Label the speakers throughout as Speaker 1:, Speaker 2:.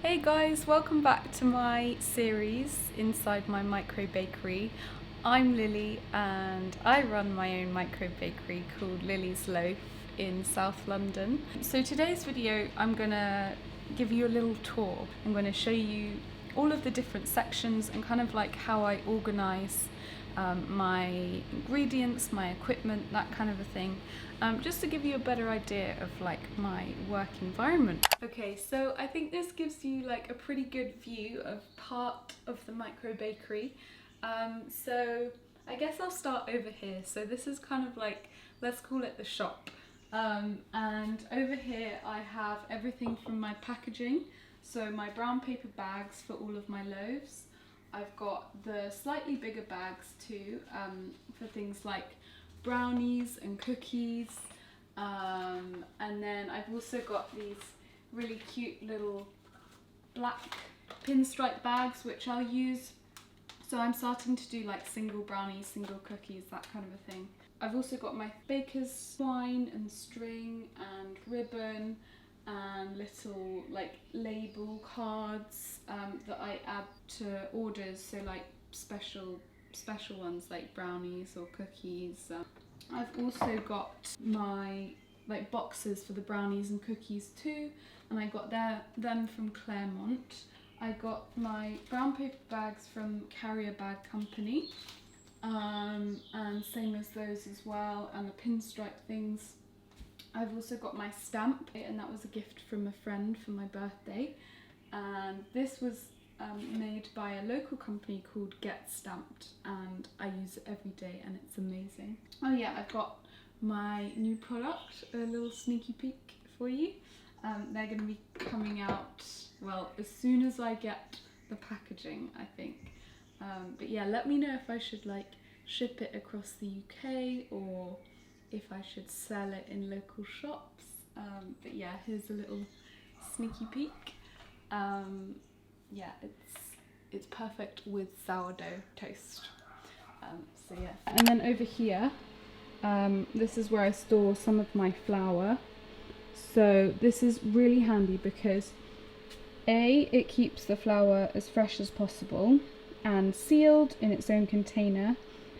Speaker 1: Hey guys, welcome back to my series inside my micro bakery. I'm Lily and I run my own micro bakery called Lily's Loaf in South London. So today's video I'm gonna give you a little tour. I'm gonna show you all of the different sections and kind of like how I organise my ingredients, my equipment, that kind of a thing, just to give you a better idea of like my work environment. Okay, so I think this gives you like a pretty good view of part of the micro bakery. So I guess I'll start over here. So this is kind of like, let's call it the shop. And over here I have everything from my packaging. So my brown paper bags for all of my loaves. I've got the slightly bigger bags too, for things like brownies and cookies. And then I've also got these really cute little black pinstripe bags which I'll use. So I'm starting to do like single brownies, single cookies, that kind of a thing. I've also got my baker's twine and string and ribbon and little like label cards that I add to orders, so like special ones like brownies or cookies. I've also got my like boxes for the brownies and cookies too, and I got them from Claremont. I got my brown paper bags from Carrier Bag Company, and same as those as well, and the pinstripe things. I've also got my stamp, and that was a gift from a friend for my birthday, and this was made by a local company called Get Stamped, and I use it every day and it's amazing. Oh yeah, I've got my new product, a little sneaky peek for you. They're going to be coming out, well, as soon as I get the packaging, I think. But yeah, let me know if I should like ship it across the UK or if I should sell it in local shops. But yeah, here's a little sneaky peek. Yeah, it's perfect with sourdough toast. So yeah. And then over here, this is where I store some of my flour. So this is really handy because A, it keeps the flour as fresh as possible and sealed in its own container,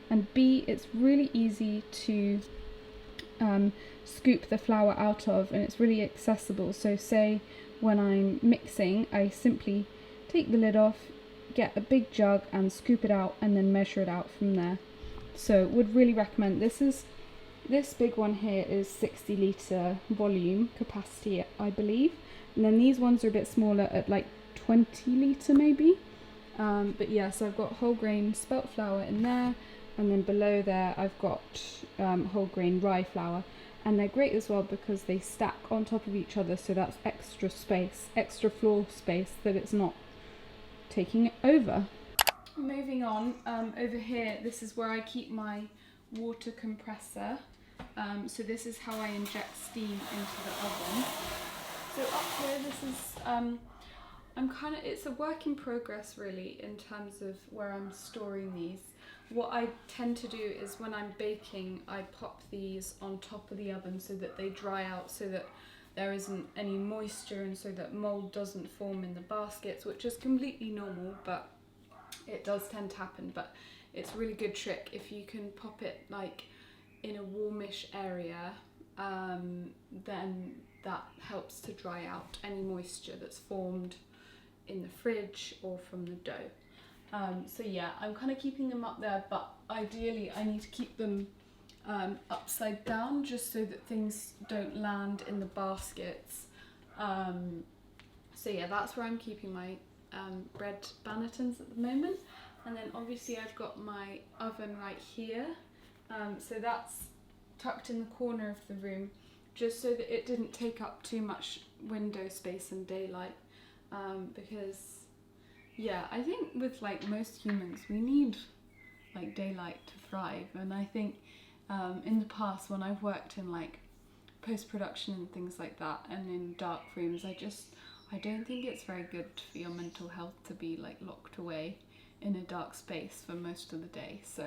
Speaker 1: and B, it's really easy to scoop the flour out of, and it's really accessible. So say when I'm mixing, I simply take the lid off, get a big jug and scoop it out and then measure it out from there. So would really recommend. This big one here is 60 litre volume capacity, I believe, and then these ones are a bit smaller at like 20 litre maybe. But yeah, so I've got whole grain spelt flour in there, and then below there I've got whole grain rye flour, and they're great as well because they stack on top of each other, so that's extra space, extra floor space that it's not taking it over. Moving on, over here, this is where I keep my water compressor. So this is how I inject steam into the oven. So up here, this is it's a work in progress really in terms of where I'm storing these. What I tend to do is when I'm baking, I pop these on top of the oven so that they dry out, so that there isn't any moisture and so that mold doesn't form in the baskets, which is completely normal, but it does tend to happen. But it's a really good trick if you can pop it like in a warmish area, then that helps to dry out any moisture that's formed in the fridge or from the dough. So yeah, I'm kind of keeping them up there, but ideally I need to keep them upside down just so that things don't land in the baskets. So yeah, that's where I'm keeping my bread bannetons at the moment. And then obviously I've got my oven right here. So that's tucked in the corner of the room just so that it didn't take up too much window space and daylight. Because yeah, I think with like most humans, we need like daylight to thrive. And I think in the past when I've worked in like post-production and things like that and in dark rooms, I don't think it's very good for your mental health to be like locked away in a dark space for most of the day. So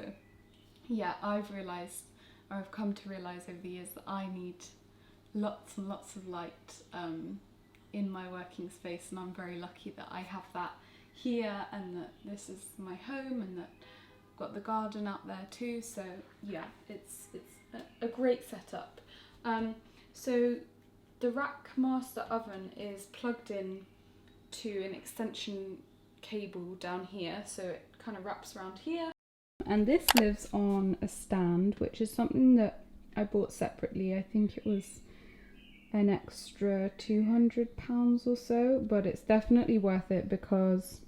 Speaker 1: yeah, I've come to realise over the years that I need lots and lots of light in my working space, and I'm very lucky that I have that here and that this is my home and that I've got the garden out there too. So yeah, it's a great setup. So the Rack Master oven is plugged in to an extension cable down here, so it kind of wraps around here. And this lives on a stand, which is something that I bought separately. I think it was an extra £200 or so, but it's definitely worth it because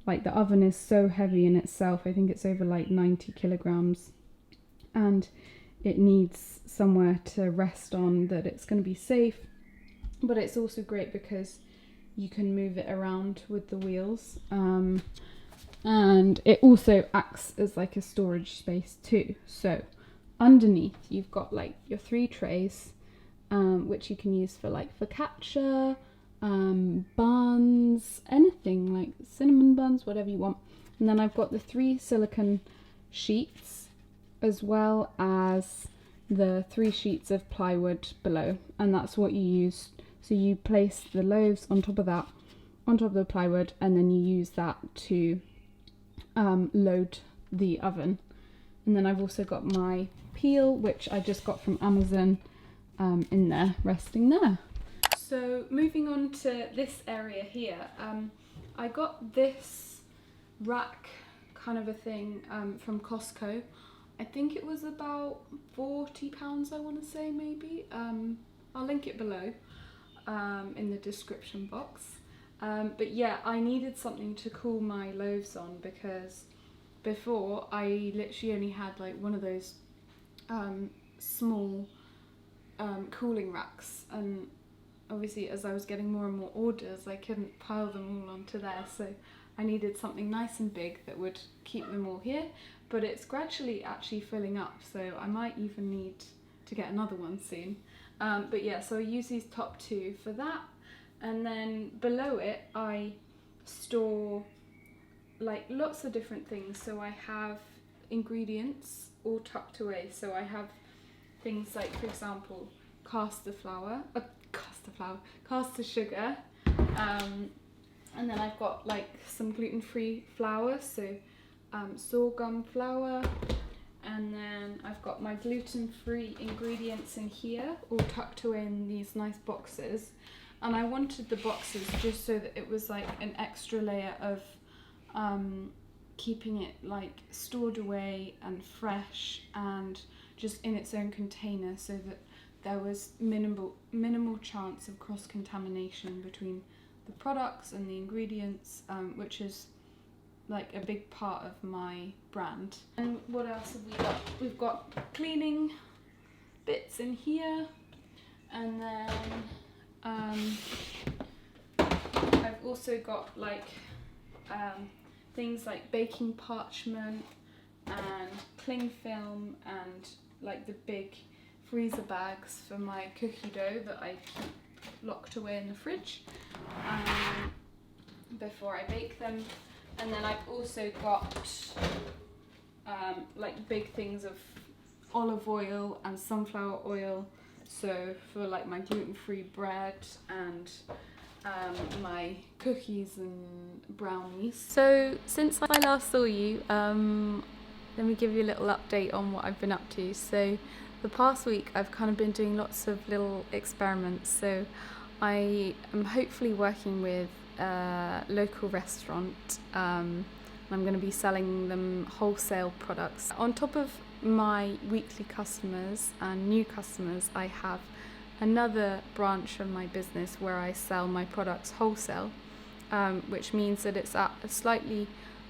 Speaker 1: like the oven is so heavy in itself. I think it's over like 90 kilograms, and it needs somewhere to rest on that it's going to be safe, but it's also great because you can move it around with the wheels, and it also acts as like a storage space too. So underneath you've got like your 3 trays, which you can use for like focaccia, buns, anything like cinnamon buns, whatever you want. And then I've got the 3 silicone sheets as well as the 3 sheets of plywood below, and that's what you use. So you place the loaves on top of that, on top of the plywood, and then you use that to load the oven. And then I've also got my peel, which I just got from Amazon, in there, resting there. So moving on to this area here, I got this rack kind of a thing from Costco. I think it was about £40, I want to say, maybe. I'll link it below in the description box. But yeah, I needed something to cool my loaves on because before I literally only had like one of those small cooling racks, and obviously as I was getting more and more orders I couldn't pile them all onto there, so I needed something nice and big that would keep them all here. But it's gradually actually filling up, so I might even need to get another one soon. But yeah, so I use these top 2 for that, and then below it I store like lots of different things. So I have ingredients all tucked away. So I have things like, for example, caster sugar, and then I've got like some gluten-free flour, so sorghum flour, and then I've got my gluten-free ingredients in here all tucked away in these nice boxes. And I wanted the boxes just so that it was like an extra layer of keeping it like stored away and fresh and just in its own container, so that there was minimal chance of cross-contamination between the products and the ingredients, which is like a big part of my brand. And what else have we got? We've got cleaning bits in here, and then I've also got like things like baking parchment and cling film and like the big freezer bags for my cookie dough that I keep locked away in the fridge before I bake them. And then I've also got like big things of olive oil and sunflower oil, so for like my gluten-free bread and my cookies and brownies. So since I last saw you, let me give you a little update on what I've been up to. So the past week I've kind of been doing lots of little experiments. So I am hopefully working with a local restaurant, and I'm going to be selling them wholesale products. On top of my weekly customers and new customers, I have another branch of my business where I sell my products wholesale, which means that it's at a slightly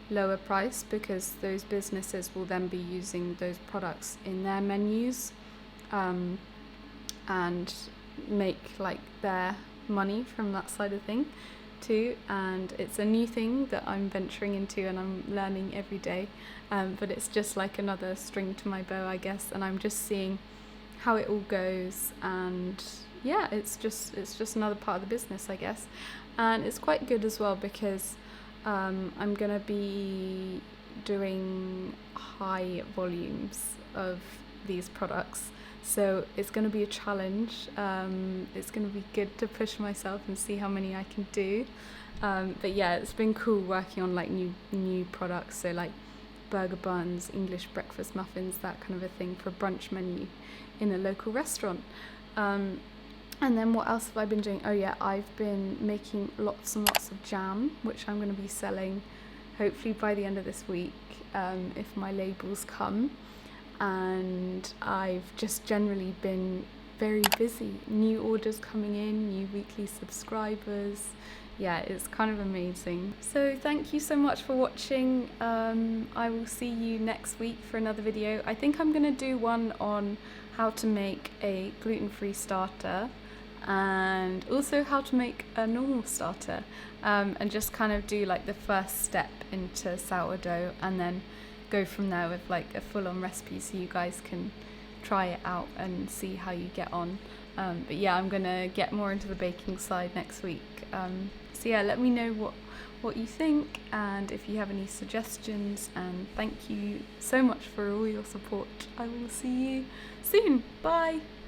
Speaker 1: lower price because those businesses will then be using those products in their menus and make like their money from that side of thing too. And it's a new thing that I'm venturing into and I'm learning every day, but it's just like another string to my bow, I guess, and I'm just seeing how it all goes. And yeah, it's just another part of the business, I guess. And it's quite good as well because I'm gonna be doing high volumes of these products, So it's going to be a challenge. It's going to be good to push myself and see how many I can do. But yeah, it's been cool working on like new products, so like burger buns, English breakfast muffins, that kind of a thing for a brunch menu in a local restaurant. And then what else have I been doing? Oh yeah, I've been making lots and lots of jam, which I'm going to be selling hopefully by the end of this week, if my labels come. And I've just generally been very busy. New orders coming in, new weekly subscribers. Yeah, it's kind of amazing. So thank you so much for watching. I will see you next week for another video. I think I'm going to do one on how to make a gluten-free starter, and also how to make a normal starter, and just kind of do like the first step into sourdough, and then go from there with like a full-on recipe so you guys can try it out and see how you get on. But yeah, I'm gonna get more into the baking side next week. So yeah, let me know what you think, and if you have any suggestions, and thank you so much for all your support. I will see you soon. Bye.